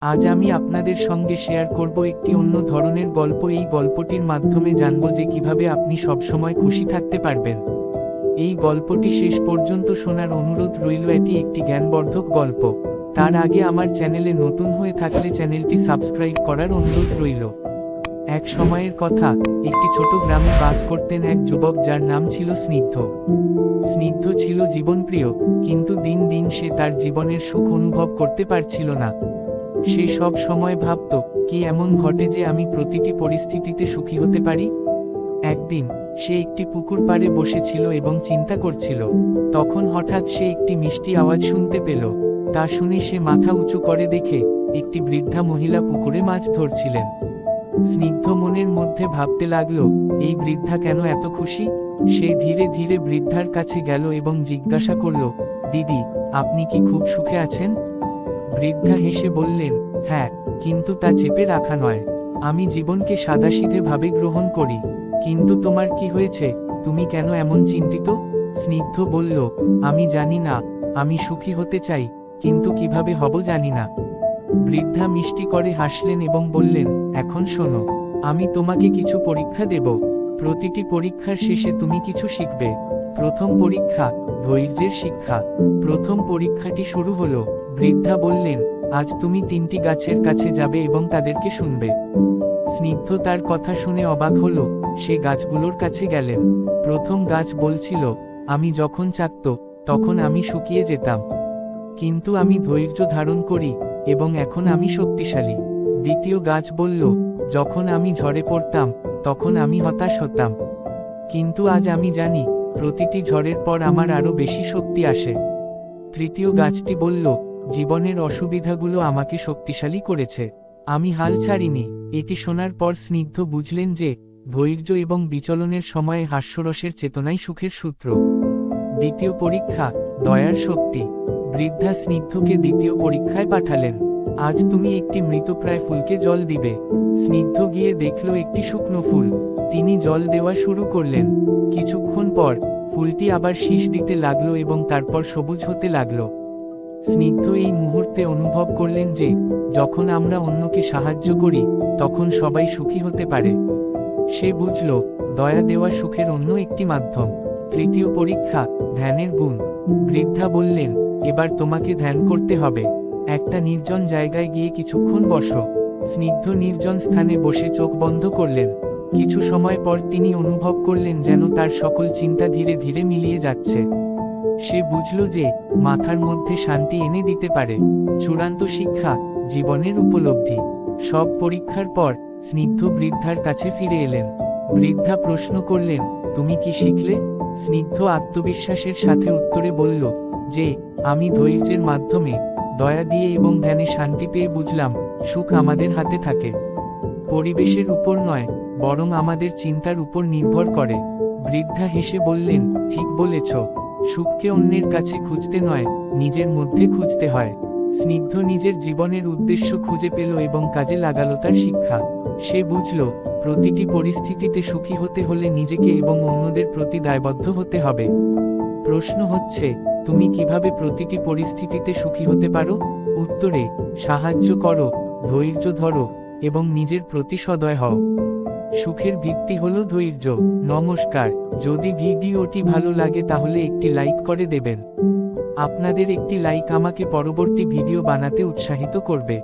আজ আমি আপনাদের সঙ্গে শেয়ার করব একটি অন্য ধরনের গল্প। এই গল্পটির মাধ্যমে জানব যে কিভাবে আপনি সবসময় খুশি থাকতে পারবেন। এই গল্পটি শেষ পর্যন্ত শোনার অনুরোধ রইল। এটি একটি জ্ঞানবর্ধক গল্প। তার আগে আমার চ্যানেলে নতুন হয়ে থাকলে চ্যানেলটি সাবস্ক্রাইব করার অনুরোধ রইল। এক সময়ের কথা, একটি ছোট গ্রামে বাস করতেন এক যুবক যার নাম ছিল স্নিগ্ধ। স্নিগ্ধ ছিল জীবনপ্রিয়, কিন্তু দিন দিন সে তার জীবনের সুখ অনুভব করতে পারছিল না। সে সব সময় ভাবত, কি এমন ঘটে যে আমি প্রতিটি পরিস্থিতিতে সুখী হতে পারি। একদিন সে একটি পুকুর পাড়ে বসেছিল এবং চিন্তা করছিল। তখন হঠাৎ সে একটি মিষ্টি আওয়াজ শুনতে পেল। তা শুনে সে মাথা উঁচু করে দেখে একটি বৃদ্ধা মহিলা পুকুরে মাছ ধরছিলেন। স্নিগ্ধ মনের মধ্যে ভাবতে লাগলো, এই বৃদ্ধা কেন এত খুশি। সে ধীরে ধীরে বৃদ্ধার কাছে গেল এবং জিজ্ঞাসা করল, দিদি, আপনি কি খুব সুখে আছেন? বৃদ্ধা হেসে বললেন, হ্যাঁ, কিন্তু তা চেপে রাখা নয়। আমি জীবনকে সাদাসিধে ভাবে গ্রহণ করি। কিন্তু তোমার কি হয়েছে? তুমি কেন এমন চিন্তিত? স্নিগ্ধ বলল, আমি জানি না। আমি সুখী হতে চাই, কিন্তু কিভাবে হব জানি না। বৃদ্ধা মিষ্টি করে হাসলেন এবং বললেন, এখন শোনো, আমি তোমাকে কিছু পরীক্ষা দেব। প্রতিটি পরীক্ষার শেষে তুমি কিছু শিখবে। প্রথম পরীক্ষা, ধৈর্যের শিক্ষা। প্রথম পরীক্ষাটি শুরু হলো। বৃদ্ধা বললেন, আজ তুমি 3টি গাছের কাছে যাবে এবং তাদেরকে শুনবে। স্নিগ্ধ তার কথা শুনে অবাক হলো। সে গাছগুলোর কাছে গেলেন। প্রথম গাছ বলছিল, আমি যখন চাকত তখন আমি শুকিয়ে যেতাম, কিন্তু আমি ধৈর্য ধারণ করি এবং এখন আমি শক্তিশালী। দ্বিতীয় গাছ বলল, যখন আমি ঝড়ে পড়তাম তখন আমি হতাশ হতাম, কিন্তু আজ আমি জানি প্রতিটি ঝড়ের পর আমার আরো বেশি শক্তি আসে। তৃতীয় গাছটি বলল, জীবনের অসুবিধাগুলো আমাকে শক্তিশালী করেছে, আমি হাল ছাড়িনি। এটি শোনার পর স্নিগ্ধ বুঝলেন যে ধৈর্য এবং বিচলনের সময়ে হাস্যরসের চেতনাই সুখের সূত্র। দ্বিতীয় পরীক্ষা, দয়ার শক্তি। বৃদ্ধা স্নিগ্ধকে দ্বিতীয় পরীক্ষায় পাঠালেন। আজ তুমি একটি মৃতপ্রায় ফুলকে জল দিবে। স্নিগ্ধ গিয়ে দেখল একটি শুকনো ফুল। তিনি জল দেওয়া শুরু করলেন। কিছুক্ষণ পর ফুলটি আবার শীষ দিতে লাগলো এবং তারপর সবুজ হতে লাগলো। স্নিগ্ধ এই মুহূর্তে অনুভব করলেন যে যখন আমরা অন্যকে সাহায্য করি তখন সবাই সুখী হতে পারে। সে বুঝল, দয়া দেওয়া সুখের অন্য একটি মাধ্যম। তৃতীয় পরীক্ষা, ধ্যানের গুণ। বৃদ্ধা বললেন, এবার তোমাকে ধ্যান করতে হবে। একটা নির্জন জায়গায় গিয়ে কিছুক্ষণ বসো। স্নিগ্ধ নির্জন স্থানে বসে চোখ বন্ধ করলেন। কিছু সময় পর তিনি অনুভব করলেন যেন তার সকল চিন্তা ধীরে ধীরে মিলিয়ে যাচ্ছে। সে বুঝল যে মাথার মধ্যে শান্তি এনে দিতে পারে। চূড়ান্ত শিক্ষা, জীবনের উপলব্ধি। সব পরীক্ষার পর স্নিগ্ধ বৃদ্ধার কাছে ফিরে এলেন। বৃদ্ধা প্রশ্ন করলেন, তুমি কি শিখলে? স্নিগ্ধ আত্মবিশ্বাসের সাথে উত্তরে বলল যে আমি ধৈর্যের মাধ্যমে, দয়া দিয়ে এবং ধ্যানে শান্তি পেয়ে বুঝলাম সুখ আমাদের হাতে থাকে। পরিবেশের উপর নয়, বরং আমাদের চিন্তার উপর নির্ভর করে। বৃদ্ধা হেসে বললেন, ঠিক বলেছ। সুখকে অন্যের কাছে খুঁজতে নয়, নিজের মধ্যে খুঁজতে হয়। স্নিগ্ধ নিজের জীবনের উদ্দেশ্য খুঁজে পেল এবং কাজে লাগালো তার শিক্ষা। সে বুঝল, প্রতিটি পরিস্থিতিতে সুখী হতে হলে নিজেকে এবং অন্যদের প্রতি দায়বদ্ধ হতে হবে। প্রশ্ন হচ্ছে, তুমি কিভাবে প্রতিটি পরিস্থিতিতে সুখী হতে পারো? উত্তরে, সাহায্য করো, ধৈর্য ধরো এবং নিজের প্রতি সদয় হও। সুখের ভিত্তি হলো ধৈর্য। নমস্কার। যদি ভিডিওটি ভালো লাগে তাহলে একটি লাইক করে দেবেন। আপনাদের একটি লাইক আমাকে পরবর্তী ভিডিও বানাতে উৎসাহিত করবে।